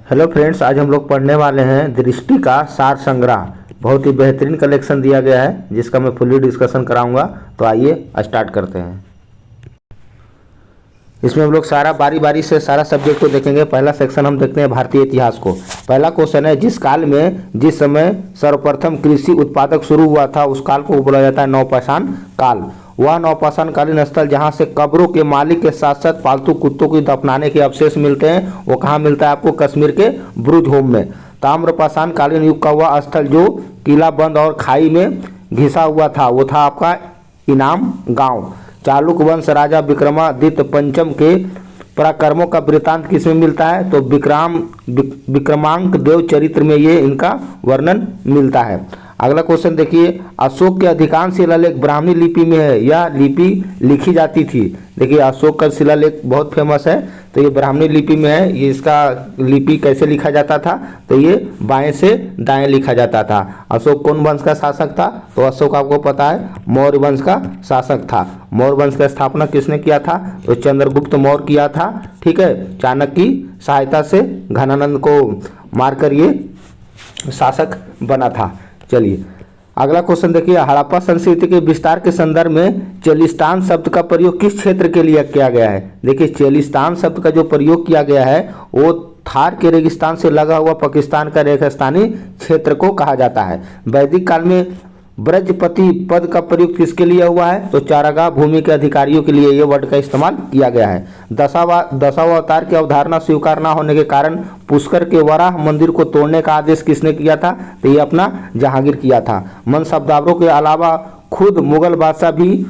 Hello friends, आज हम लोग पढ़ने वाले हैं दृष्टि का सार संग्रह। बहुत ही बेहतरीन कलेक्शन दिया गया है जिसका मैं फुल्ली डिस्कशन कराऊंगा। तो आइए स्टार्ट करते हैं। इसमें हम लोग सारा बारी बारी से सारा सब्जेक्ट को देखेंगे। पहला सेक्शन हम देखते हैं भारतीय इतिहास को। पहला क्वेश्चन है, जिस काल में जिस समय सर्वप्रथम कृषि उत्पादक शुरू हुआ था उस काल को बोला जाता है नवपाषाण काल। वह नवपाषाण कालीन स्थल जहाँ से कब्रों के मालिक के साथ साथ पालतू कुत्तों को दफनाने के अवशेष मिलते हैं, वो कहाँ मिलता है आपको? कश्मीर के ब्रुज होम में। ताम्रपाषाण कालीन युग का वह स्थल जो किला बंद और खाई में घिसा हुआ था वो था आपका इनाम गांव। चालुक वंश राजा विक्रमादित्य पंचम के पराक्रमों का वृत्तांत किसमें मिलता है? तो विक्रमांक देव चरित्र में ये इनका वर्णन मिलता है। अगला क्वेश्चन देखिए, अशोक के अधिकांश शिलालेख ब्राह्मी लिपि में है। यह लिपि लिखी जाती थी। देखिए अशोक का शिलालेख बहुत फेमस है, तो ये ब्राह्मी लिपि में है। ये इसका लिपि कैसे लिखा जाता था? तो ये बाएं से दाएं लिखा जाता था। अशोक कौन वंश का शासक था? तो अशोक आपको पता है मौर्य वंश का शासक था। मौर्य वंश का स्थापना किसने किया था? तो चंद्रगुप्त मौर्य किया था। ठीक है, चाणक्य की सहायता से घनानंद को मारकर ये शासक बना था। चलिए अगला क्वेश्चन देखिए, हड़प्पा संस्कृति के विस्तार के संदर्भ में चेलिस्तान शब्द का प्रयोग किस क्षेत्र के लिए किया गया है? देखिए चेलिस्तान शब्द का जो प्रयोग किया गया है वो थार के रेगिस्तान से लगा हुआ पाकिस्तान का रेगिस्तानी क्षेत्र को कहा जाता है। वैदिक काल में ब्रजपति पद का प्रयोग किसके लिए हुआ है? तो चारागाह भूमि के अधिकारियों के लिए ये वर्ड का इस्तेमाल किया गया है। दशावा अवतार की अवधारणा स्वीकार न होने के कारण पुष्कर के वराह मंदिर को तोड़ने का आदेश किसने किया था? तो ये अपना जहांगीर किया था। मन शब्दावरों के अलावा खुद मुगल बादशाह भी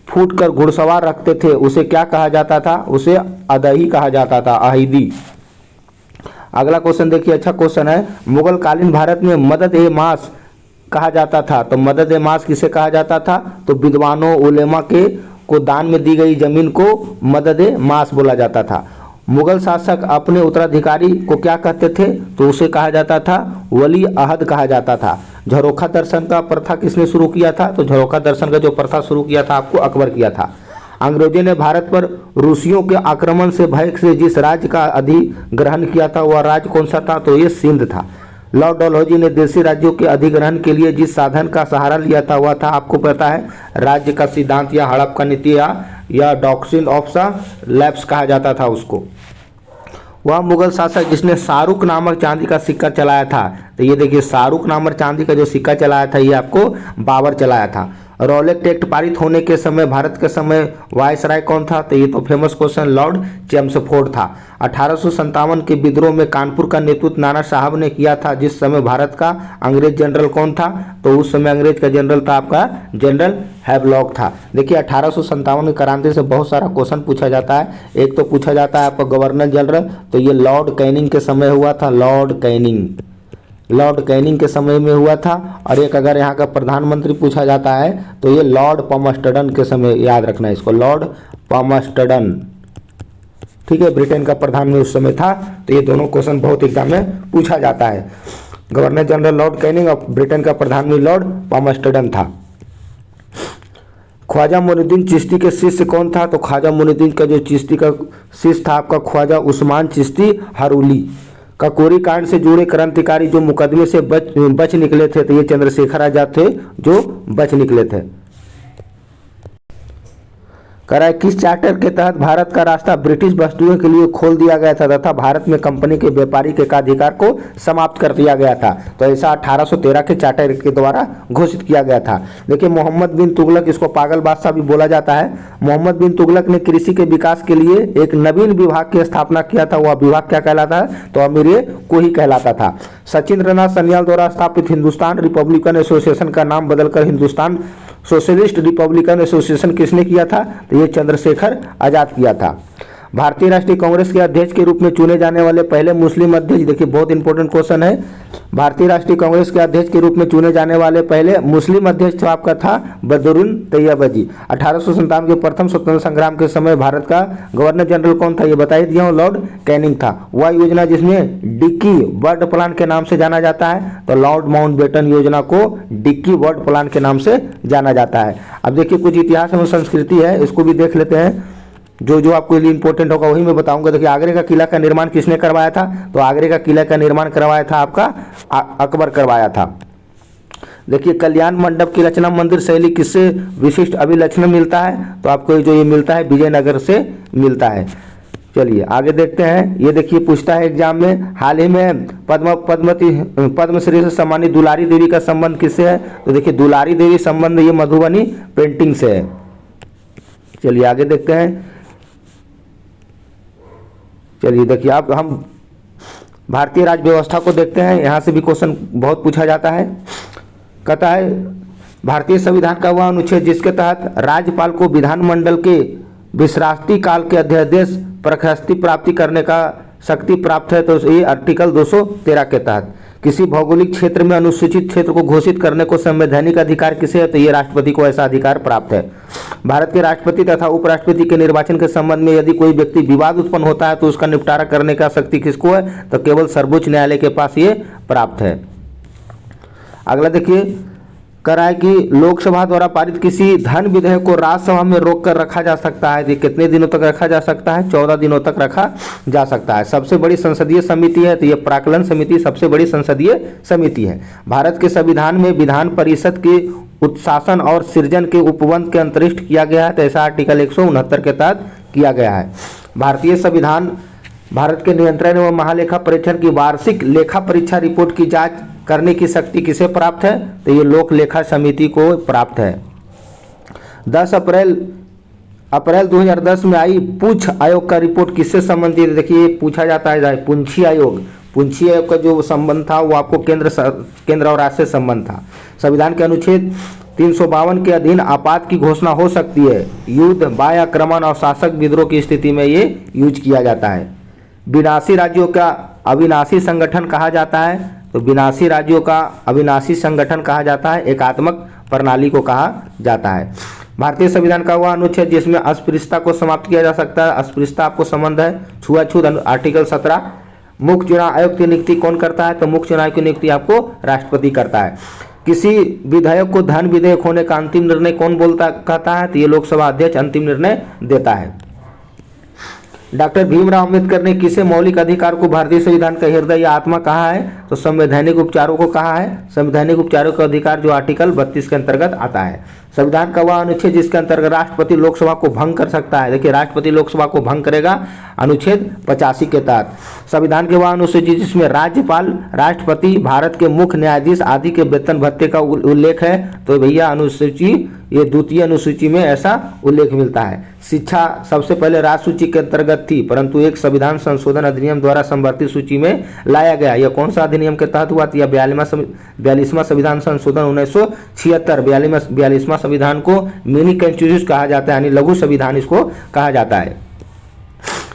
फूट कर घुड़सवार रखते थे, उसे क्या कहा जाता था? उसे अदही कहा जाता था, अहिदी। अगला क्वेश्चन देखिए, अच्छा क्वेश्चन है, मुगल कालीन भारत में मदद ए मास कहा जाता था। तो मदद ए मास किसे कहा जाता था? तो विद्वानों उलेमा के को दान में दी गई जमीन को मदद ए मास बोला जाता था। मुगल शासक अपने उत्तराधिकारी को क्या कहते थे? तो उसे कहा जाता था वली अहद कहा जाता था। झरोखा दर्शन का प्रथा किसने शुरू किया था? तो झरोखा दर्शन का जो प्रथा शुरू किया था आपको अकबर किया था। अंग्रेजों ने भारत पर रूसियों के आक्रमण से भय से जिस राज्य का अधिग्रहण किया था वह राज्य कौन सा था? तो ये सिंध था। लॉर्ड डलहौजी ने देशी राज्यों के अधिग्रहण के लिए जिस साधन का सहारा लिया था वह था आपको पता है राज्य का सिद्धांत या हड़प का नीति या डॉक्ट्रिन ऑफ लैप्स कहा जाता था उसको। वह मुगल शासक जिसने शाहरुख नामक चांदी का सिक्का चलाया था। तो ये देखिए शाहरुख नामक चांदी का जो सिक्का चलाया था ये आपको बाबर चलाया था। रॉलेट एक्ट पारित होने के समय भारत के समय वायसराय कौन था? तो ये तो फेमस क्वेश्चन लॉर्ड चेम्सफोर्ड था। 1857 के विद्रोह में कानपुर का नेतृत्व नाना साहब ने किया था। जिस समय भारत का अंग्रेज जनरल कौन था? तो उस समय अंग्रेज का जनरल था आपका जनरल हैवलॉक था। देखिए 1857 की क्रांति से बहुत सारा क्वेश्चन पूछा जाता है। एक तो पूछा जाता है आपका गवर्नर जनरल, तो ये लॉर्ड कैनिंग के समय हुआ था। लॉर्ड कैनिंग के समय में हुआ था। और एक अगर यहाँ का प्रधानमंत्री पूछा जाता है तो ये लॉर्ड पामस्टर्डन के समय, याद रखना है इसको, लॉर्ड पामस्टर्डन। ठीक है, ब्रिटेन का प्रधानमंत्री उस समय था। तो ये दोनों क्वेश्चन बहुत एग्जाम में पूछा जाता है। गवर्नर जनरल लॉर्ड कैनिंग और ब्रिटेन का प्रधानमंत्री लॉर्ड पामस्टर्डन था। ख्वाजा मोइनुद्दीन चिश्ती के शिष्य कौन था? तो ख्वाजा मोइनुद्दीन का जो चिश्ती का शिष्य था आपका ख्वाजा चिश्ती हरूली। ककोरी कांड से जुड़े क्रांतिकारी जो मुकदमे से बच निकले थे, तो ये चंद्रशेखर आजाद थे जो बच निकले थे। कराए किस चार्टर के तहत भारत का रास्ता ब्रिटिश वस्तुओं के लिए खोल दिया गया था तथा भारत में कंपनी के व्यापारिक एकाधिकार को समाप्त कर दिया गया था? तो ऐसा 1813 के चार्टर के द्वारा घोषित किया गया था। देखिए मोहम्मद बिन तुगलक, इसको पागल बादशाह भी बोला जाता है। मोहम्मद बिन तुगलक ने कृषि के विकास के लिए एक नवीन विभाग की स्थापना किया था। वह विभाग क्या कहलाता है? तो अमीर को ही कहलाता था। सचिंद्रनाथ सन्याल द्वारा स्थापित हिंदुस्तान रिपब्लिकन एसोसिएशन का नाम बदलकर हिंदुस्तान सोशलिस्ट रिपब्लिकन एसोसिएशन किसने किया था? तो ये चंद्रशेखर आजाद किया था। भारतीय राष्ट्रीय कांग्रेस के अध्यक्ष के रूप में चुने जाने वाले पहले मुस्लिम अध्यक्ष, देखिए बहुत इंपॉर्टेंट क्वेश्चन है। भारतीय राष्ट्रीय कांग्रेस के अध्यक्ष के रूप में चुने जाने वाले पहले मुस्लिम अध्यक्ष आपका था बदरुद्दीन तैयबाजी। 1857 के प्रथम स्वतंत्रता संग्राम के समय भारत का गवर्नर जनरल कौन था? ये बता ही दिया हूँ, लॉर्ड कैनिंग था। वह योजना जिसमें डिक्की वर्ल्ड प्लान के नाम से जाना जाता है, तो लॉर्ड माउंटबेटन योजना को डिक्की वर्ल्ड प्लान के नाम से जाना जाता है। अब देखिए कुछ इतिहास एवं संस्कृति है, इसको भी देख लेते हैं। जो जो आपके लिए इंपॉर्टेंट होगा वही मैं बताऊंगा। देखिए आगरे का किला का निर्माण किसने करवाया था, तो आगरे का किला का निर्माण करवाया था आपका अकबर करवाया था। देखिए कल्याण मंडप की रचना मंदिर शैली किससे विशिष्ट अभिलक्षण मिलता है, तो आपको जो ये मिलता है विजयनगर से मिलता है। चलिए आगे देखते हैं। ये देखिए पूछता है एग्जाम में, हाल ही में पद्मश्री से सम्मानित दुलारी देवी का संबंध किससे है, तो देखिए दुलारी देवी संबंध ये मधुबनी पेंटिंग से है। चलिए आगे देखते हैं। चलिए देखिए अब हम भारतीय राज्य व्यवस्था को देखते हैं। यहाँ से भी क्वेश्चन बहुत पूछा जाता है। कहता है भारतीय संविधान का वह अनुच्छेद जिसके तहत राज्यपाल को विधानमंडल के विश्रांति काल के अध्यादेश प्रशस्ति प्राप्ति करने का शक्ति प्राप्त है, तो ये आर्टिकल 213 के तहत। किसी भौगोलिक क्षेत्र में अनुसूचित क्षेत्र को घोषित करने को संवैधानिक अधिकार किसे है, तो ये राष्ट्रपति को ऐसा अधिकार प्राप्त है। भारत के राष्ट्रपति तथा उपराष्ट्रपति के निर्वाचन के संबंध में यदि कोई व्यक्ति विवाद उत्पन्न होता है तो उसका निपटारा करने का शक्ति किसको है, तो केवल सर्वोच्च न्यायालय के पास ये प्राप्त है। अगला देखिए कह रहा है कि लोकसभा द्वारा पारित किसी धन विधेयक को राज्यसभा में रोक कर रखा जा सकता है। ये कितने दिनों तक रखा जा सकता है, 14 दिनों तक रखा जा सकता है। सबसे बड़ी संसदीय समिति है, तो ये प्राक्कलन समिति सबसे बड़ी संसदीय समिति है। भारत के संविधान में विधान परिषद के उत्शासन और सृजन के उपबंध के अंतरिष्ट किया गया है, तो ऐसा आर्टिकल 169 के तहत किया गया है। भारतीय संविधान भारत के नियंत्रण एवं महालेखा परीक्षण की वार्षिक लेखा परीक्षा रिपोर्ट की जांच करने की शक्ति किसे प्राप्त है, तो ये लोक लेखा समिति को प्राप्त है। 10 अप्रैल 2010 में आई पूछ आयोग का रिपोर्ट किससे संबंधित है, देखिए पूछा जाता है पुंछी आयोग का जो संबंध था वो आपको केंद्र और राज्य से संबंध था। संविधान के अनुच्छेद 352 के अधीन आपात की घोषणा हो सकती है। युद्ध, बाह्य आक्रमण और शासक विद्रोह की स्थिति में ये यूज किया जाता है। विनाशी राज्यों का अविनाशी संगठन कहा जाता है, तो विनाशी राज्यों का अविनाशी संगठन कहा जाता है, एकात्मक प्रणाली को कहा जाता है। भारतीय संविधान का वह अनुच्छेद जिसमें अस्पृश्यता को समाप्त किया जा सकता है, अस्पृश्यता आपको संबंध है छुआछूत, आर्टिकल 17। मुख्य चुनाव आयोग की नियुक्ति कौन करता है, तो मुख्य चुनाव की नियुक्ति आपको राष्ट्रपति करता है। किसी विधेयक को धन विधेयक होने का अंतिम निर्णय कौन कहता है, तो ये लोकसभा अध्यक्ष अंतिम निर्णय देता है। डॉक्टर भीमराव अंबेडकर ने किसे मौलिक अधिकार को भारतीय संविधान का हृदय या आत्मा कहा है, तो संवैधानिक उपचारों को कहा है। संवैधानिक उपचारों का अधिकार जो आर्टिकल 32 के अंतर्गत आता है। संविधान का वह अनुच्छेद जिसके अंतर्गत राष्ट्रपति लोकसभा को भंग कर सकता है, देखिए राष्ट्रपति लोकसभा को भंग करेगा अनुच्छेद 85 के तहत। संविधान के वह अनुसूची जिसमें राज्यपाल, राष्ट्रपति, भारत के मुख्य न्यायाधीश आदि के वेतन भत्ते का उल्लेख है, तो भैया अनुसूची ये द्वितीय अनुसूची में ऐसा उल्लेख मिलता है। शिक्षा सबसे पहले राज्य सूची के अंतर्गत थी, परंतु एक संविधान संशोधन अधिनियम द्वारा संवर्धित सूची में लाया गया। यह कौन सा अधिनियम के तहत हुआ, यह 42वां संविधान संशोधन 1976। 42वां संविधान को मिनी कॉन्स्टिट्यूशन कहा जाता है, यानी लघु संविधान इसको कहा जाता है।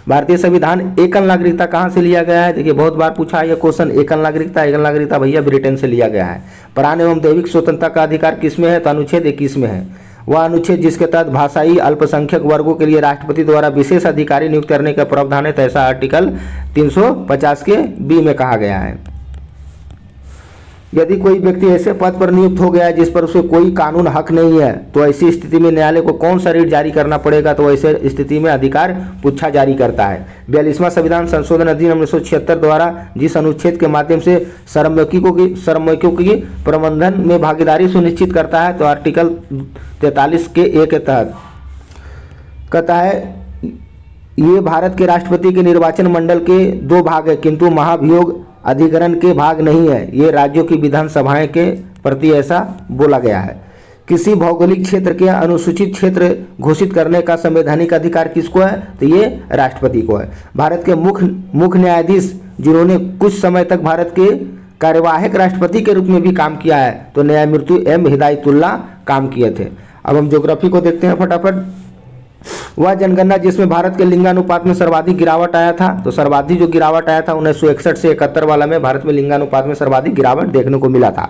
भारतीय संविधान एकल नागरिकता कहाँ से लिया गया है, देखिए बहुत बार पूछा है यह क्वेश्चन। एकल नागरिकता भैया ब्रिटेन से लिया गया है। प्राण एवं दैविक स्वतंत्रता का अधिकार किसमें है, तो अनुच्छेद 21 में है। वह अनुच्छेद जिसके तहत भाषाई अल्पसंख्यक वर्गों के लिए राष्ट्रपति द्वारा विशेष अधिकारी नियुक्त करने का प्रावधान है, तो ऐसा आर्टिकल 350 के बी में कहा गया है। यदि कोई व्यक्ति ऐसे पद पर नियुक्त हो गया है जिस पर उसे कोई कानून हक नहीं है, तो ऐसी स्थिति में न्यायालय को कौन सा रीट जारी करना पड़ेगा, तो ऐसे स्थिति में अधिकार पुच्छा जारी करता है। 42वां संविधान संशोधन अधिनियम 1976 द्वारा जिस अनुच्छेद के माध्यम से श्रमिकों की प्रबंधन में भागीदारी सुनिश्चित करता है, तो आर्टिकल 43 के ए के तहत कहता है ये भारत के राष्ट्रपति के निर्वाचन मंडल के 2 भाग है, किंतु महाभियोग अधिकरण के भाग नहीं है। ये राज्यों की विधानसभाएं के प्रति ऐसा बोला गया है। किसी भौगोलिक क्षेत्र के अनुसूचित क्षेत्र घोषित करने का संवैधानिक अधिकार किसको है, तो ये राष्ट्रपति को है। भारत के मुख्य न्यायाधीश जिन्होंने कुछ समय तक भारत के कार्यवाहक राष्ट्रपति के रूप में भी काम किया है, तो न्यायमूर्ति एम हिदायतुल्लाह काम किए थे। अब हम ज्योग्राफी को देखते हैं फटाफट। वह जनगणना जिसमें भारत के लिंगानुपात में सर्वाधिक गिरावट आया था, तो सर्वाधिक जो गिरावट आया था 1961 से 71 वाला में भारत में लिंगानुपात में सर्वाधिक गिरावट देखने को मिला था।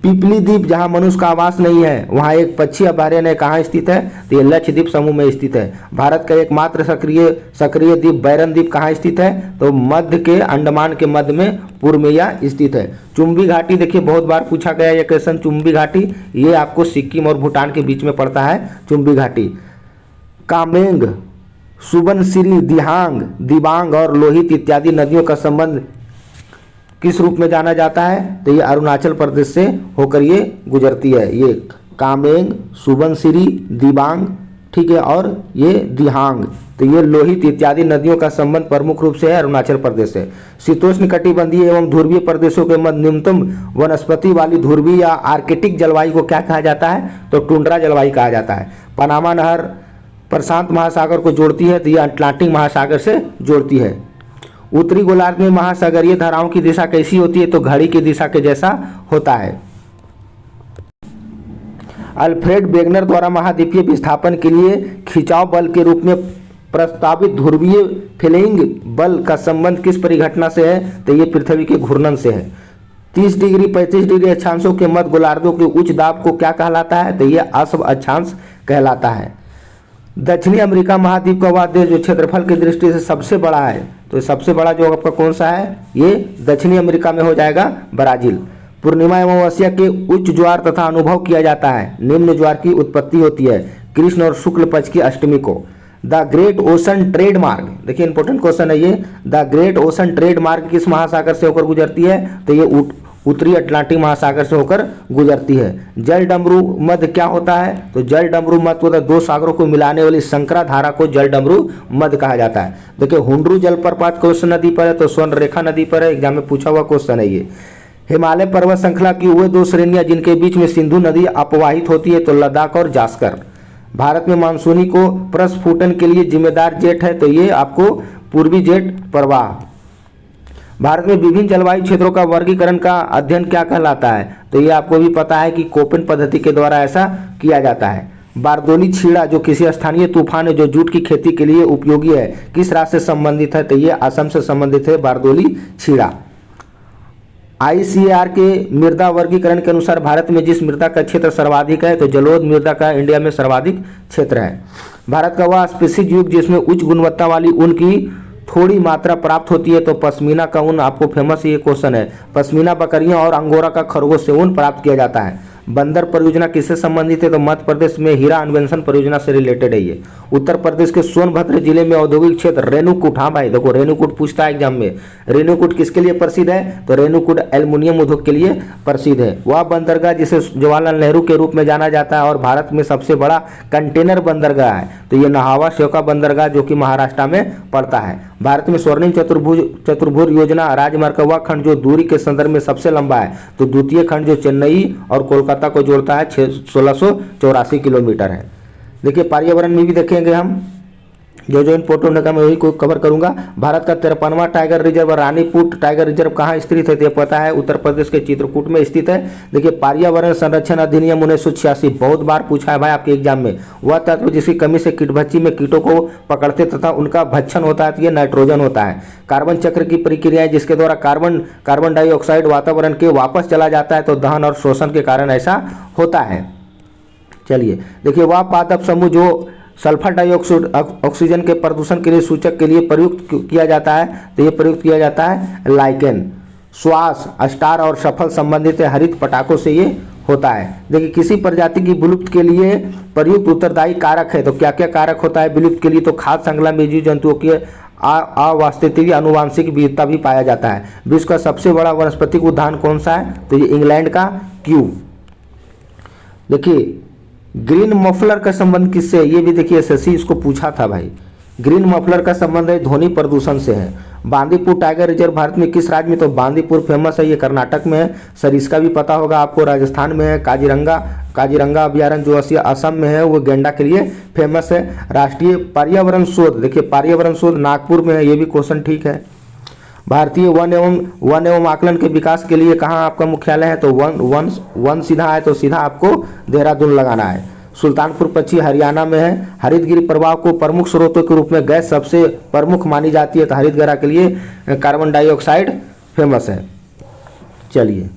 पिपली द्वीप जहां मनुष्य का आवास नहीं है, वहां एक पक्षी अभयारण्य कहाँ स्थित है, तो ये लक्षद्वीप समूह में स्थित है। भारत का एकमात्र सक्रिय द्वीप बैरन द्वीप कहाँ स्थित है, तो मध्य के अंडमान के मध्य में पूर्व में यह स्थित है। चुंबी घाटी देखिए बहुत बार पूछा गया ये क्वेश्चन। चुंबी घाटी ये आपको सिक्किम और भूटान के बीच में पड़ता है चुंबी घाटी। कामेंग सुबनसिरी, दिहांग, दिबांग और लोहित इत्यादि नदियों का संबंध किस रूप में जाना जाता है? तो ये अरुणाचल प्रदेश से होकर ये गुजरती है। ये कामेंग, सुबनसिरी, दिबांग, ठीक है, और ये दिहांग। तो ये लोहित इत्यादि नदियों का संबंध प्रमुख रूप से है अरुणाचल प्रदेश से। शीतोष्ण कटिबंधीय एवं ध्रुवीय प्रदेशों के मध्य न्यूनतम वनस्पति वाली ध्रुवीय या आर्कटिक जलवायु को क्या कहा जाता है? तो टुंड्रा जलवायु कहा जाता है। पनामा नहर प्रशांत महासागर को जोड़ती है, तो ये अटलांटिक महासागर से जोड़ती है। उत्तरी गोलार्ध में महासागरीय धाराओं की दिशा कैसी होती है? तो घड़ी की दिशा के जैसा होता है। अल्फ्रेड वेगनर द्वारा महाद्वीपीय विस्थापन के लिए खिंचाव बल के रूप में प्रस्तावित ध्रुवीय फ्लेइंग बल का संबंध किस परिघटना से है? तो ये पृथ्वी के घूर्णन से है। 30 डिग्री 35 डिग्री अक्षांशों के मध्य गोलार्धों के उच्च दाब को क्या कहलाता है? तो ये असव अक्षांश कहलाता है। दक्षिणी अमेरिका महाद्वीप का वह देश जो क्षेत्रफल की दृष्टि से सबसे बड़ा है, तो सबसे बड़ा जो आपका कौन सा है? ये दक्षिणी अमेरिका में हो जाएगा ब्राजील। पूर्णिमा अमावस्या के उच्च ज्वार तथा अनुभव किया जाता है। निम्न ज्वार की उत्पत्ति होती है कृष्ण और शुक्ल पक्ष की अष्टमी को। द ग्रेट ओशन ट्रेड मार्ग, देखिए इंपॉर्टेंट क्वेश्चन है ये। द ग्रेट ओशन ट्रेड मार्ग किस महासागर से होकर गुजरती है? तो ये उत्तरी अटलांटिक महासागर से होकर गुजरती है। जल डमरू मध्य क्या होता है? तो जल डमरू मध्य होता है दो सागरों को मिलाने वाली संकरा धारा को जल डमरू मध्य कहा जाता है। देखिए हुंड्रू जलप्रपात कौन सी नदी पर है? तो स्वर्णरेखा नदी पर है। एग्जाम में पूछा हुआ क्वेश्चन है ये। हिमालय पर्वत श्रृंखला की वे दो श्रेणियां जिनके बीच में सिंधु नदी अपवाहित होती है, तो लद्दाख और जास्कर। भारत में मानसूनी को प्रस्फुटन के लिए जिम्मेदार जेट है, तो ये आपको पूर्वी जेट प्रवाह। भारत में विभिन्न जलवायु क्षेत्रों का वर्गीकरण का अध्ययन क्या कहलाता है? तो ये आपको भी पता है कि कोपेन पद्धति के द्वारा ऐसा किया जाता है। बारदोली छीड़ा जो किसी स्थानीय तूफान है जो जूट की खेती के लिए उपयोगी है, किस राज्य से संबंधित है? तो ये असम से संबंधित है बारदोली छीड़ा। ICAR के मृदा वर्गीकरण के अनुसार भारत में जिस मृदा का क्षेत्र सर्वाधिक है, तो जलोढ़ मृदा का इंडिया में सर्वाधिक क्षेत्र है। भारत का वह स्पीसीज युग जिसमें उच्च गुणवत्ता वाली ऊन की थोड़ी मात्रा प्राप्त होती है, तो पश्मीना का ऊन आपको फेमस ये क्वेश्चन है। पश्मीना बकरियां और अंगोरा का खरगोश से ऊन प्राप्त किया जाता है। बंदर परियोजना किससे संबंधित है? तो मध्य प्रदेश में हीरा अन्वेषण परियोजना से रिलेटेड है ये। उत्तर प्रदेश के सोनभद्र जिले में औद्योगिक क्षेत्र रेणुकूट, हाँ भाई देखो रेणुकूट पूछता है एग्जाम में। रेणुकूट किसके लिए प्रसिद्ध है? तो रेणुकूट एल्युमिनियम उद्योग के लिए प्रसिद्ध है। वह बंदरगाह जिसे जवाहरलाल नेहरू के रूप में जाना जाता है और भारत में सबसे बड़ा कंटेनर बंदरगाह है, तो ये नहावा शेवका बंदरगाह जो कि महाराष्ट्र में पड़ता है। भारत में स्वर्णिम चतुर्भुज योजना राजमार्ग का वह खंड जो दूरी के संदर्भ में सबसे लंबा है, तो द्वितीय खंड जो चेन्नई और कोलकाता को जोड़ता है 1684 किलोमीटर है। देखिए पर्यावरण में भी देखेंगे हम जो इंपोर्टेंट होगा मैं वही को कवर करूंगा। भारत का 53वां टाइगर रिजर्व रानीपुट टाइगर रिजर्व कहाँ स्थित है? तो पता है उत्तर प्रदेश के चित्रकूट में स्थित है। देखिए पर्यावरण संरक्षण अधिनियम 1986 बहुत बार पूछा है भाई आपके एग्जाम में। वह तत्व जिसकी कमी से कीटभक्षी में कीटों को पकड़ते तथा उनका भक्षण होता है, तो ये नाइट्रोजन होता है। कार्बन चक्र की प्रक्रियाएं जिसके द्वारा कार्बन डाइऑक्साइड वातावरण के वापस चला जाता है, तो दहन और शोषण के कारण ऐसा होता है। चलिए देखिए वह पादप समूह जो सल्फर डाइऑक्साइड ऑक्सीजन के प्रदूषण के लिए सूचक के लिए प्रयुक्त किया जाता है, तो ये प्रयुक्त किया जाता है लाइकेन। श्वास स्टार और सफल संबंधित हरित पटाखों से ये होता है। देखिए किसी प्रजाति की विलुप्त के लिए प्रयुक्त उत्तरदायी कारक है, तो क्या क्या कारक होता है विलुप्त के लिए? तो खाद्य श्रृंखला में जीव जंतुओं की अवास्तविक आनुवांशिक विविधता भी पाया जाता है। विश्व का सबसे बड़ा वनस्पतिक उद्यान कौन सा है? तो ये इंग्लैंड का क्यू। देखिए ग्रीन मफलर का संबंध किससे है? ये भी देखिए SSC इसको पूछा था भाई। ग्रीन मफलर का संबंध है ध्वनि प्रदूषण से है। बांदीपुर टाइगर रिजर्व भारत में किस राज्य में? तो बांदीपुर फेमस है, ये कर्नाटक में है। सरिस्का भी पता होगा आपको, राजस्थान में है। काजीरंगा अभ्यारण्य जो असम में है, वो गेंडा के लिए फेमस है। राष्ट्रीय पर्यावरण शोध, देखिए पर्यावरण शोध नागपुर में है, ये भी क्वेश्चन ठीक है। भारतीय वन एवं आकलन के विकास के लिए कहाँ आपका मुख्यालय है? तो वन सीधा है, तो सीधा आपको देहरादून लगाना है। सुल्तानपुर पक्षी हरियाणा में है। हरितगिरी प्रवाह को प्रमुख स्रोतों के रूप में गैस सबसे प्रमुख मानी जाती है, तो हरितगृह के लिए कार्बन डाइऑक्साइड फेमस है। चलिए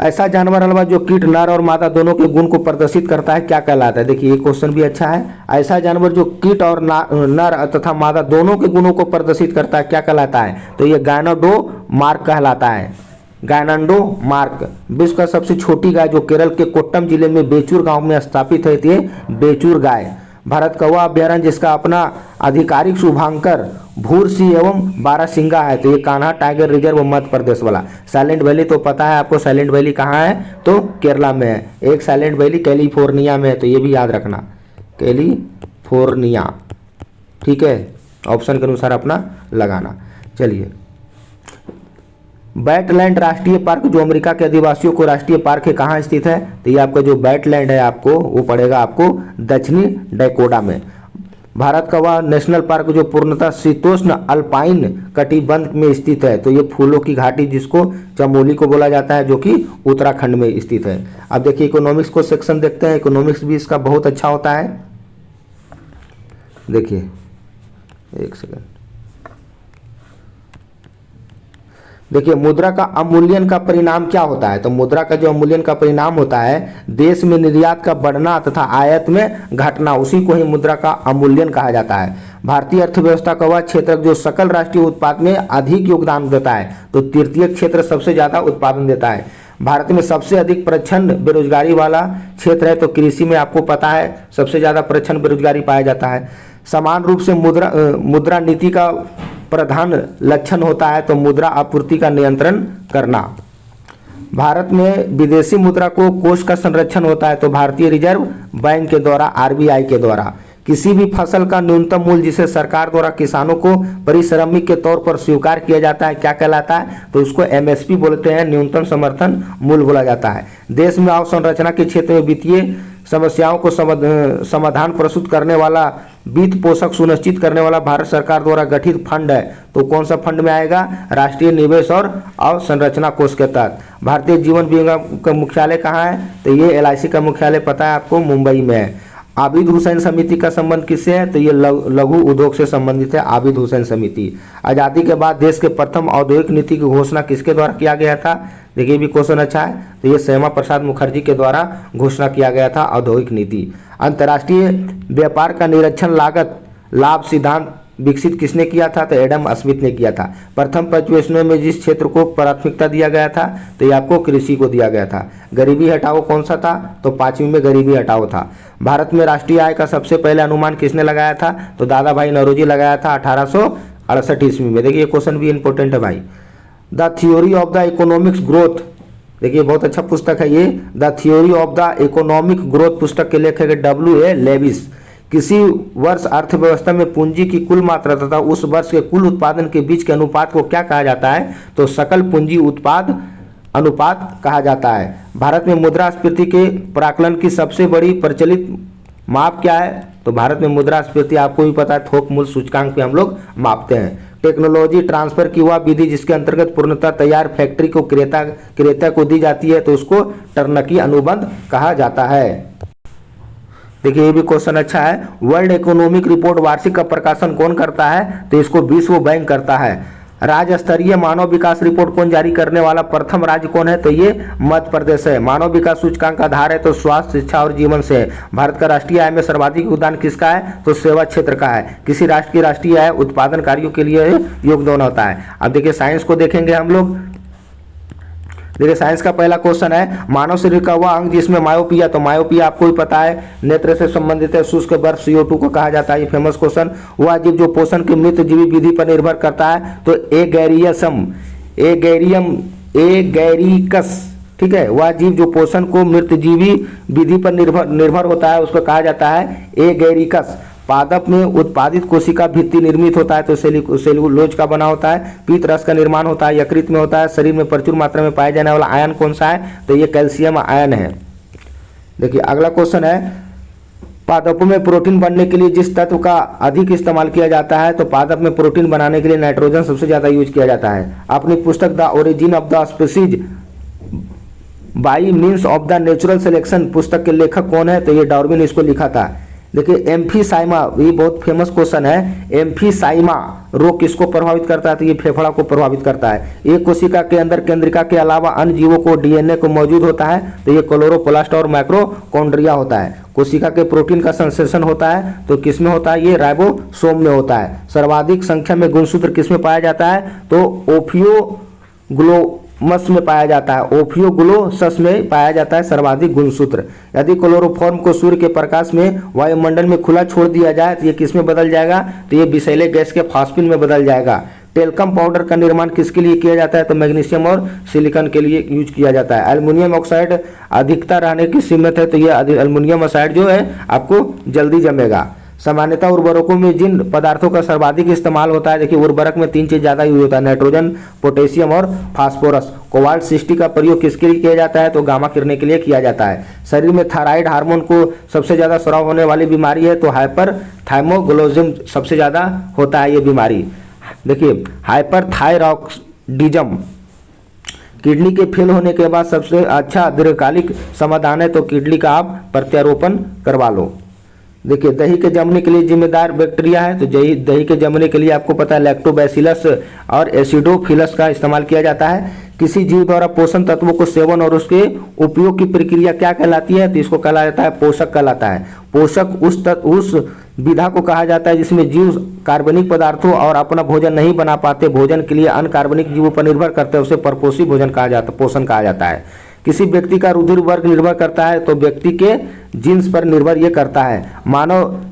ऐसा जानवर हलवा जो कीट नर और मादा दोनों के गुण को प्रदर्शित करता है क्या कहलाता है? देखिए ये क्वेश्चन भी अच्छा है। ऐसा जानवर जो कीट और नर तथा मादा दोनों के गुणों को प्रदर्शित करता है क्या कहलाता है? तो ये गायनोडोमार्क कहलाता है। गायनोडोमार्क विश्व का सबसे छोटी गाय जो केरल के कोट्टम जिले में बेचूर गांव में स्थापित है, ये बेचूर गाय। भारत कौवा अभ्यारण्य जिसका अपना आधिकारिक शुभांकर भूरसी एवं बारासिंगा है, तो ये कान्हा टाइगर रिजर्व मध्य प्रदेश वाला। साइलेंट वैली तो पता है आपको, साइलेंट वैली कहाँ है, तो केरला में है। एक साइलेंट वैली कैलिफोर्निया में है, तो ये भी याद रखना, कैलिफोर्निया, ठीक है, ऑप्शन के अनुसार अपना लगाना। चलिए, बैटलैंड राष्ट्रीय पार्क जो अमेरिका के आदिवासियों को राष्ट्रीय पार्क है, कहाँ स्थित है, तो ये आपका जो बैटलैंड है आपको वो पड़ेगा आपको दक्षिणी डैकोटा में। भारत का वह नेशनल पार्क जो पूर्णतः शीतोष्ण अल्पाइन कटिबंध में स्थित है, तो ये फूलों की घाटी जिसको चमोली को बोला जाता है, जो कि उत्तराखंड में स्थित है। अब देखिए इकोनॉमिक्स को सेक्शन देखते हैं, इकोनॉमिक्स भी इसका बहुत अच्छा होता है। देखिए एक सेकंड, देखिए मुद्रा का अवमूल्यन का परिणाम क्या होता है, तो मुद्रा का जो अवमूल्यन का परिणाम होता है देश में निर्यात का बढ़ना तथा आयात में घटना, उसी को ही मुद्रा का अवमूल्यन कहा जाता है। भारतीय अर्थव्यवस्था का वह क्षेत्र जो सकल राष्ट्रीय उत्पाद में अधिक योगदान देता है, तो तृतीय क्षेत्र सबसे ज्यादा उत्पादन देता है। भारत में सबसे अधिक प्रच्छन्न बेरोजगारी वाला क्षेत्र है, तो कृषि में आपको पता है सबसे ज्यादा प्रच्छन्न बेरोजगारी पाया जाता है। समान रूप से मुद्रा नीति का प्रधान लक्षण होता है, तो मुद्रा आपूर्ति का नियंत्रण करना। भारत में विदेशी मुद्रा को कोष का संरक्षण होता है, तो भारतीय रिजर्व बैंक के द्वारा, आरबीआई के द्वारा। किसी भी फसल का न्यूनतम मूल्य जिसे सरकार द्वारा किसानों को पारिश्रमिक के तौर पर स्वीकार किया जाता है, क्या कहलाता है, तो उसको एमएसपी बोलते हैं, न्यूनतम समर्थन मूल्य बोला जाता है। देश में अवसंरचना के क्षेत्र में वित्तीय समस्याओं को समाधान प्रस्तुत करने वाला, वित्त पोषक सुनिश्चित करने वाला भारत सरकार द्वारा गठित फंड है, तो कौन सा फंड में आएगा, राष्ट्रीय निवेश और अवसंरचना कोष के तहत। भारतीय जीवन बीमा का मुख्यालय कहाँ है, तो ये एलआईसी का मुख्यालय पता है आपको, मुंबई में है। आबिद हुसैन समिति का संबंध किससे है, तो ये लघु उद्योग से संबंधित है, आबिद हुसैन समिति। आज़ादी के बाद देश के प्रथम औद्योगिक नीति की घोषणा किसके द्वारा किया गया था, देखिए भी क्वेश्चन अच्छा है, तो ये श्यामा प्रसाद मुखर्जी के द्वारा घोषणा किया गया था औद्योगिक नीति। अंतर्राष्ट्रीय व्यापार का निरीक्षण लागत लाभ सिद्धांत विकसित किसने किया था, तो एडम स्मिथ ने किया था। प्रथम परिवेशनों में जिस क्षेत्र को प्राथमिकता दिया गया था, तो ये आपको कृषि को दिया गया था। गरीबी हटाओ कौन सा था, तो 5वीं में गरीबी हटाओ था। भारत में राष्ट्रीय आय का सबसे पहले अनुमान किसने लगाया था, तो दादा भाई नौरोजी लगाया था 1868 ईस्वी में। देखिए क्वेश्चन भी इंपॉर्टेंट है भाई। The theory of the economics growth, देखिए बहुत अच्छा पुस्तक है ये, the theory of the economic growth पुस्तक के लेखक है W.A. लेविस। किसी वर्ष अर्थव्यवस्था में पूंजी की कुल मात्रा तथा उस वर्ष के कुल उत्पादन के बीच के अनुपात को क्या कहा जाता है, तो सकल पूंजी उत्पाद अनुपात कहा जाता है। भारत में मुद्रास्फीति के प्राकलन की सबसे बड़ी प्रचलित माप क्या है, तो भारत में मुद्रास्फीति आपको भी पता है, थोक मूल्य सूचकांक पे हम लोग मापते हैं। टेक्नोलॉजी ट्रांसफर की वह विधि जिसके अंतर्गत पूर्णतः तैयार फैक्ट्री को क्रेता को दी जाती है, तो उसको टर्नकी अनुबंध कहा जाता है। देखिए ये भी क्वेश्चन अच्छा है। वर्ल्ड इकोनॉमिक रिपोर्ट वार्षिक का प्रकाशन कौन करता है, तो इसको विश्व बैंक करता है। राज्य स्तरीय मानव विकास रिपोर्ट कौन जारी करने वाला प्रथम राज्य कौन है, तो ये मध्य प्रदेश है। मानव विकास सूचकांक का आधार है तो स्वास्थ्य, शिक्षा और जीवन से है। भारत का राष्ट्रीय आय में सर्वाधिक योगदान किसका है, तो सेवा क्षेत्र का है। किसी राष्ट्र की राष्ट्रीय आय उत्पादन कार्यों के लिए योगदान होता है। अब देखिए साइंस को देखेंगे हम लोग। देखिए साइंस का पहला क्वेश्चन है, मानव शरीर का वह अंग जिसमें मायोपिया, तो मायोपिया आपको भी पता है नेत्र से संबंधित है, शुष्क बर्फ CO2 को कहा जाता है, ये फेमस क्वेश्चन। वह जीव जो पोषण की मृत जीवी विधि पर निर्भर करता है, तो एगैरिकस, ठीक है। वह जीव जो पोषण को मृत जीवी विधि पर निर्भर होता है उसको कहा जाता है एगैरिकस। पादप में उत्पादित कोशिका भित्ति निर्मित होता है, तो सेलुलोज का बना होता है। पीत रस का निर्माण होता है, यकृत में होता है। शरीर में प्रचुर मात्रा में पाया जाने वाला आयन कौन सा है, तो ये कैल्शियम आयन है। देखिए अगला क्वेश्चन है, पादपों में प्रोटीन बनने के लिए जिस तत्व का अधिक इस्तेमाल किया जाता है, तो पादप में प्रोटीन बनाने के लिए नाइट्रोजन सबसे ज्यादा यूज किया जाता है। अपनी पुस्तक the origin of the species by means of the natural selection पुस्तक के लेखक कौन है, तो ये डार्विन इसको लिखा था। देखिए एम्फीसाइमा, ये बहुत फेमस क्वेश्चन है। एम्फीसाइमा रोग किसको प्रभावित करता है, तो ये फेफड़ा को प्रभावित करता है। एक कोशिका के अंदर केंद्रिका के अलावा अन्य जीवों को DNA को मौजूद होता है, तो ये क्लोरोप्लास्ट और माइक्रोकॉन्ड्रिया होता है। कोशिका के प्रोटीन का संश्लेषण होता है, तो किसमें होता है, ये राइबोसोम में होता है। सर्वाधिक संख्या में गुणसूत्र किसमें पाया जाता है, तो मस में पाया जाता है, ओफियोग्लोसस में पाया जाता है सर्वाधिक गुणसूत्र। यदि क्लोरोफॉर्म को सूर्य के प्रकाश में वायुमंडल में खुला छोड़ दिया जाए तो ये किस में बदल जाएगा, तो ये विषैले गैस के फास्फिन में बदल जाएगा। टेल्कम पाउडर का निर्माण किसके लिए किया जाता है, तो मैग्नीशियम और सिलिकॉन के लिए यूज किया जाता है। एल्युमिनियम ऑक्साइड अधिकता रहने की सीमित है, तो ये एल्युमिनियम ऑक्साइड जो है आपको जल्दी जमेगा। सामान्यतः उर्वरकों में जिन पदार्थों का सर्वाधिक इस्तेमाल होता है, देखिए उर्वरक में 3 चीज ज्यादा यूज होता है, नाइट्रोजन, पोटेशियम और फास्फोरस। कोबाल्ट 60 का प्रयोग किसके लिए किया जाता है, तो गामा किरणें के लिए किया जाता है। शरीर में थायराइड हार्मोन को सबसे ज्यादा स्राव होने वाली बीमारी है, तो हाइपरथाइमोग्लोबिज्म सबसे ज्यादा होता है ये बीमारी। देखिए हाइपरथायरॉयडिज्म किडनी के फेल होने के बाद सबसे अच्छा दीर्घकालिक समाधान है, तो किडनी का आप प्रत्यारोपण करवा लो। देखिए दही के जमने के लिए जिम्मेदार बैक्टीरिया है, तो दही के जमने के लिए आपको पता है लैक्टोबैसिलस और एसिडोफिलस का इस्तेमाल किया जाता है। किसी जीव द्वारा पोषण तत्वों को सेवन और उसके उपयोग की प्रक्रिया क्या कहलाती है, तो इसको कहा जाता है पोषक कहलाता है। पोषक उस विधा को कहा जाता है जिसमें जीव कार्बनिक पदार्थों और अपना भोजन नहीं बना पाते, भोजन के लिए अन्य कार्बनिक जीवों पर निर्भर करते हैं, उसे परपोषी भोजन कहा जाता है, पोषण कहा जाता है। किसी व्यक्ति का रुधिर वर्ग निर्भर करता है, तो व्यक्ति के जीन्स पर निर्भर ये करता है। मानव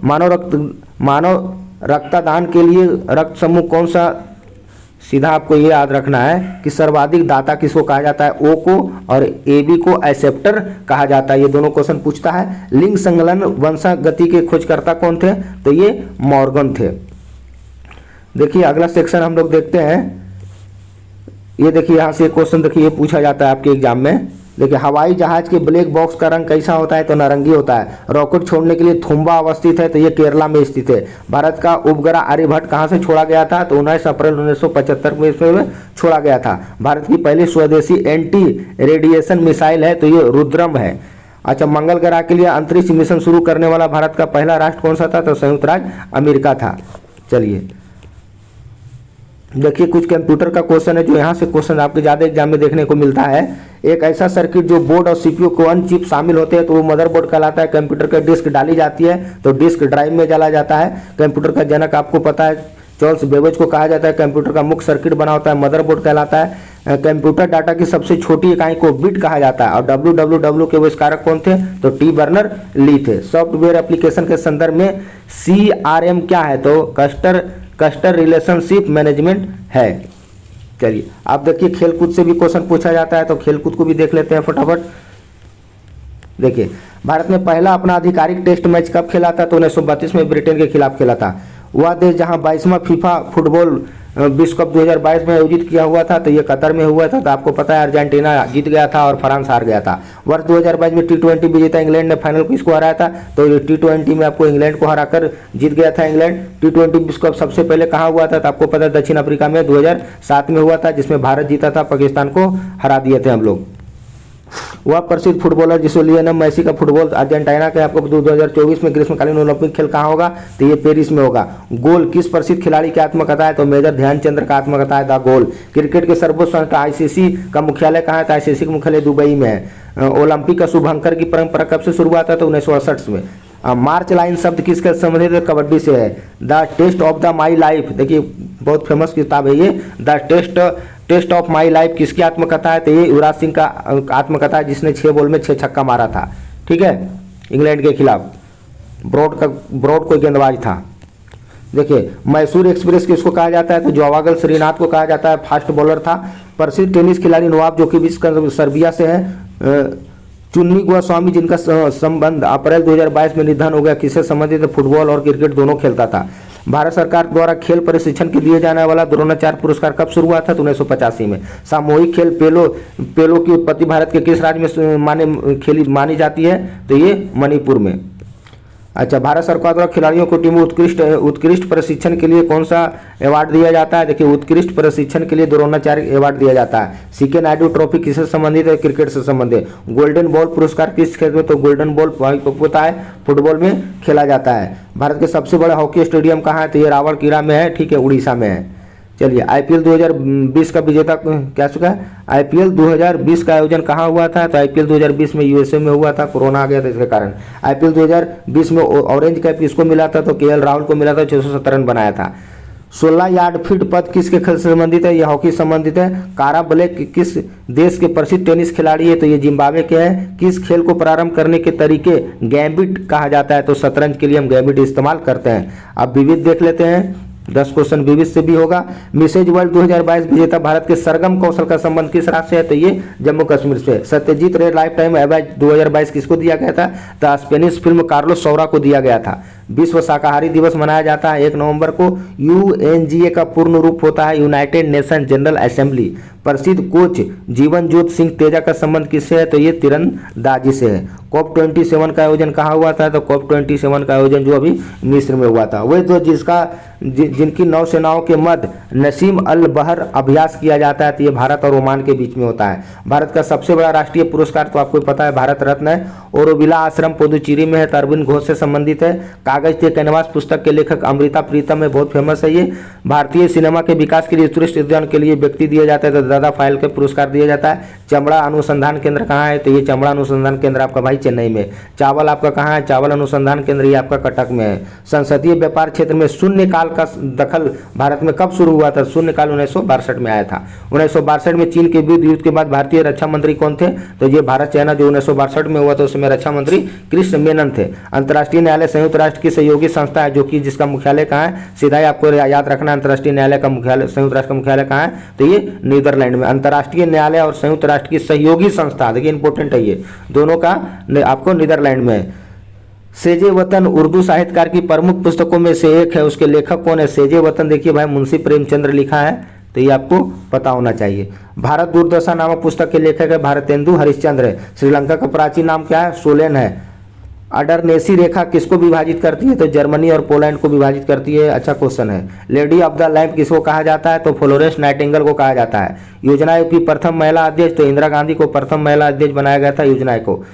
रक्तदान के लिए रक्त समूह कौन सा, सीधा आपको ये याद रखना है कि सर्वाधिक दाता किसको कहा जाता है, ओ को, और एबी को एक्सेप्टर कहा जाता है। ये दोनों क्वेश्चन पूछता है। लिंग संगलन वंशागति के खोजकर्ता कौन थे, तो ये मॉर्गन थे। देखिए अगला सेक्शन हम लोग देखते हैं। ये देखिए यहाँ से क्वेश्चन देखिए ये पूछा जाता है आपके एग्जाम में। देखिए हवाई जहाज के ब्लैक बॉक्स का रंग कैसा होता है, तो नारंगी होता है। रॉकेट छोड़ने के लिए थुम्बा अवस्थित है, तो ये केरला में स्थित है। भारत का उपग्रह आर्यभट्ट कहाँ से छोड़ा गया था, तो 19 अप्रैल 1975 में इसमें छोड़ा गया था। भारत की पहली स्वदेशी एंटी रेडिएशन मिसाइल है, तो ये रुद्रम है। अच्छा, मंगल ग्रह के लिए अंतरिक्ष मिशन शुरू करने वाला भारत का पहला राष्ट्र कौन सा था, तो संयुक्त राज्य अमेरिका था। चलिए देखिए कुछ कंप्यूटर का क्वेश्चन है जो यहाँ से क्वेश्चन आपके ज़्यादा एग्जाम में देखने को मिलता है। एक ऐसा सर्किट जो बोर्ड और सीपीयू को अन्य चिप शामिल होते हैं, तो वो मदरबोर्ड कहलाता है। कंप्यूटर का डिस्क डाली जाती है, तो डिस्क ड्राइव में डाला जाता है। कंप्यूटर का जनक आपको पता है चार्ल्स बेबेज को कहा जाता है। कंप्यूटर का मुख्य सर्किट बना होता है, मदरबोर्ड कहलाता है। कंप्यूटर डाटा की सबसे छोटी इकाई को बिट कहा जाता है। और www के आविष्कारक कौन थे, तो टी बर्नर ली थे। सॉफ्टवेयर एप्लीकेशन के संदर्भ में CRM क्या है, तो कस्टमर रिलेशनशिप मैनेजमेंट है। चलिए आप देखिए खेलकूद से भी क्वेश्चन पूछा जाता है, तो खेलकूद को भी देख लेते हैं फटाफट। देखिए भारत में पहला अपना आधिकारिक टेस्ट मैच कब खेला था, तो 1932 में ब्रिटेन के खिलाफ खेला था। वह देश जहां 22वां फीफा फुटबॉल विश्व कप 2022 में आयोजित किया हुआ था, तो ये कतर में हुआ था। तो आपको पता है अर्जेंटीना जीत गया था और फ्रांस हार गया था। वर्ष 2022 में T20 विजेता इंग्लैंड ने फाइनल किसको हराया था, तो T20 में आपको इंग्लैंड को हराकर जीत गया था इंग्लैंड। T20 विश्व कप सबसे पहले कहाँ हुआ था, तो आपको पता है दक्षिण अफ्रीका में 2007 में हुआ था, जिसमें भारत जीता था, पाकिस्तान को हरा दिए थे हम लोग। वह प्रसिद्ध फुटबॉलर जिसको लियोनेल मेसी का फुटबॉल अर्जेंटीना के आपको 2024 में ग्रीष्मकालीन ओलंपिक खेल कहाँ होगा, तो ये पेरिस में होगा। गोल किस प्रसिद्ध खिलाड़ी की आत्मकथा है, तो मेजर ध्यानचंद्र का आत्मकथा है द गोल। क्रिकेट के सर्वोच्च संस्था ICC का मुख्यालय कहाँ है, तो ICC का मुख्यालय दुबई में है। ओलंपिक का शुभंकर की परंपरा कब से शुरुआत है, तो 1968 में। मार्च लाइन शब्द किसके संबंधित है, कबड्डी से है। The test of the my life, देखिए बहुत फेमस किताब है ये। The test of my life किसकी आत्मकथा है, तो ये युवराज सिंह का आत्मकथा है, जिसने 6 बॉल में 6 छक्का मारा था, ठीक है, इंग्लैंड के खिलाफ। ब्रॉड कोई गेंदबाज था। देखिए मैसूर एक्सप्रेस किसको कहा जाता है, तो जवागल श्रीनाथ को कहा जाता है, फास्ट बॉलर था। प्रसिद्ध टेनिस खिलाड़ी नोवाक जोकोविच का सर्बिया से है। चुन्नी गोस्वामी जिनका संबंध अप्रैल 2022 में निधन हो गया, किससे संबंधित है, फुटबॉल और क्रिकेट दोनों खेलता था। भारत सरकार द्वारा खेल प्रशिक्षण के दिए जाने वाला द्रोणाचार्य पुरस्कार कब शुरू हुआ था, तो 1985 में। सामूहिक खेल पेलो की उत्पत्ति भारत के किस राज्य में मानी जाती है, तो ये मणिपुर में। अच्छा, भारत सरकार द्वारा खिलाड़ियों को टीम उत्कृष्ट प्रशिक्षण के लिए कौन सा अवार्ड दिया जाता है, देखिए उत्कृष्ट प्रशिक्षण के लिए द्रोणाचार्य अवार्ड दिया जाता है। CK नायडू ट्रॉफी किससे संबंधित है, क्रिकेट से संबंधित। गोल्डन बॉल पुरस्कार किस खेल में, तो गोल्डन बॉल होता है फुटबॉल में खेला जाता है। भारत के सबसे बड़ा हॉकी स्टेडियम कहाँ है, तो ये रावलकिला में है, ठीक है, उड़ीसा में है। चलिए IPL 2020 का विजेता क्या चुका है, IPL 2020 का आयोजन कहाँ हुआ था, तो IPL 2020 में USA में हुआ था, कोरोना आ गया था इसके कारण। IPL 2020 में ऑरेंज कैप किसको मिला था, तो KL राहुल को मिला था, 617 रन बनाया था। 16 यार्ड फीट पद किसके खेल से संबंधित है? यह हॉकी से संबंधित है। कारा ब्लैक किस देश के प्रसिद्ध टेनिस खिलाड़ी है? तो ये जिम्बाब्वे के हैं। किस खेल को प्रारंभ करने के तरीके गैम्बिट कहा जाता है? तो शतरंज के लिए हम गैम्बिट इस्तेमाल करते हैं। अब विविध देख लेते हैं, 10 क्वेश्चन विविध से भी होगा। मिसेज वर्ल्ड 2022 विजेता भारत के सरगम कौशल का संबंध किस राज्य से है? तो ये जम्मू कश्मीर से। सत्यजीत रे लाइफ टाइम अवार्ड 2022 किसको दिया गया था? तो स्पेनिश फिल्म कार्लोस सौरा को दिया गया था। विश्व शाकाहारी दिवस मनाया जाता है 1 नवंबर को। यूएनजीए का पूर्ण रूप होता है यूनाइटेड नेशन जनरल असेंबली। प्रसिद्ध कोच जीवनजोत सिंह तेजा का संबंध किससे है? तो ये तीरंदाजी से है। COP 27 का आयोजन कहाँ हुआ था? तो COP 27 का आयोजन जो अभी मिस्र में हुआ था, वही तो जिनकी नौसेनाओं के मध्य नसीम अल बहर अभ्यास किया जाता है, तो ये भारत और ओमान के बीच में होता है। भारत का सबसे बड़ा राष्ट्रीय पुरस्कार तो आपको पता है भारत रत्न है। ओरोविला आश्रम पुदुचेरी में है, तो अरविंद घोष से संबंधित है। कागज के कैनवास पुस्तक के लेखक अमृता प्रीतम है, बहुत फेमस है ये। भारतीय सिनेमा के विकास के लिए उत्कृष्ट योगदान के लिए व्यक्ति दिया जाता है, तो दादा फाइल के पुरस्कार दिया जाता है। चमड़ा अनुसंधान केंद्र कहाँ है? तो ये चमड़ा अनुसंधान केंद्र आपका भाई चेन्नई में। चावल आपका कहाँ है? चावल अनुसंधान केंद्र ये आपका कटक में है। संसदीय व्यापार क्षेत्र में शून्यकाल का दखल भारत में कब शुरू हुआ था? शून्यकाल 1962 में आया था। 1962 में चीन के युद्ध के बाद भारतीय रक्षा मंत्री कौन थे? तो ये भारत चाइना जो 1962 में हुआ था उसमें रक्षा मंत्री कृष्ण मेनन थे। अंतर्राष्ट्रीय न्यायालय संयुक्त राष्ट्र की सहयोगी संस्था है, जो कि जिसका मुख्यालय कहाँ है? सीधा ही आपको याद रखना, अंतर्राष्ट्रीय न्यायालय का मुख्यालय संयुक्त राष्ट्र का मुख्यालय कहाँ है? तो ये नीदरलैंड में। अंतर्राष्ट्रीय न्यायालय और संयुक्त राष्ट्र की सहयोगी संस्था, देखिए इंपॉर्टेंट है ये दोनों का, आपको नीदरलैंड में है। सेजे वतन उर्दू साहित्यकार की प्रमुख पुस्तकों में से एक है, उसके लेखक कौन है? सेजे वतन देखिए भाई मुंशी प्रेमचंद्र लिखा है, तो ये आपको पता होना चाहिए। भारत दुर्दशा नामक पुस्तक के लेखक है भारतेंदु हरिश्चंद्र है। श्रीलंका का प्राचीन नाम क्या है? सोलेन है। अडरनेसी रेखा किसको विभाजित करती है? तो जर्मनी और पोलैंड को विभाजित करती है। अच्छा क्वेश्चन है। लेडी ऑफ द लैंप किसको कहा जाता है? तो फ्लोरेंस नाइटिंगेल को कहा जाता है। योजना आयोग की प्रथम महिला अध्यक्ष, तो इंदिरा गांधी को प्रथम महिला अध्यक्ष बनाया गया था योजना आयोग को।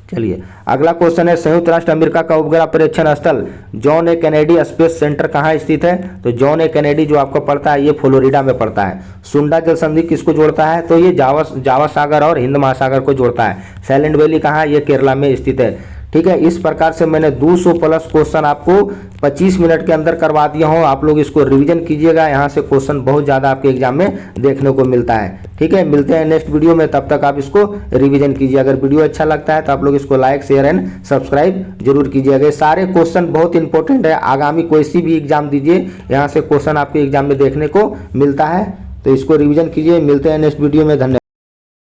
चलिए अगला क्वेश्चन है, संयुक्त राष्ट्र अमेरिका का उपग्रह परीक्षण स्थल जॉन ए कैनेडी स्पेस सेंटर कहाँ स्थित है? तो जॉन ए कैनेडी जो आपको पड़ता है ये फ्लोरिडा में पड़ता है। सुंडा जल संधि किसको जोड़ता है? तो ये जावा सागर और हिंद महासागर को जोड़ता है। साइलेंट वैली कहाँ है? ये केरला में स्थित है। ठीक है, इस प्रकार से मैंने 200 प्लस क्वेश्चन आपको 25 मिनट के अंदर करवा दिया हूँ। आप लोग इसको रिवीजन कीजिएगा, यहाँ से क्वेश्चन बहुत ज़्यादा आपके एग्जाम में देखने को मिलता है। ठीक है, मिलते हैं नेक्स्ट वीडियो में, तब तक आप इसको रिवीजन कीजिए। अगर वीडियो अच्छा लगता है तो आप लोग इसको लाइक शेयर एंड सब्सक्राइब जरूर कीजिएगा। सारे क्वेश्चन बहुत इंपॉर्टेंट है, आगामी कोई सी भी एग्जाम दीजिए यहाँ से क्वेश्चन आपके एग्जाम में देखने को मिलता है, तो इसको रिविजन कीजिए। मिलते हैं नेक्स्ट वीडियो में, धन्यवाद।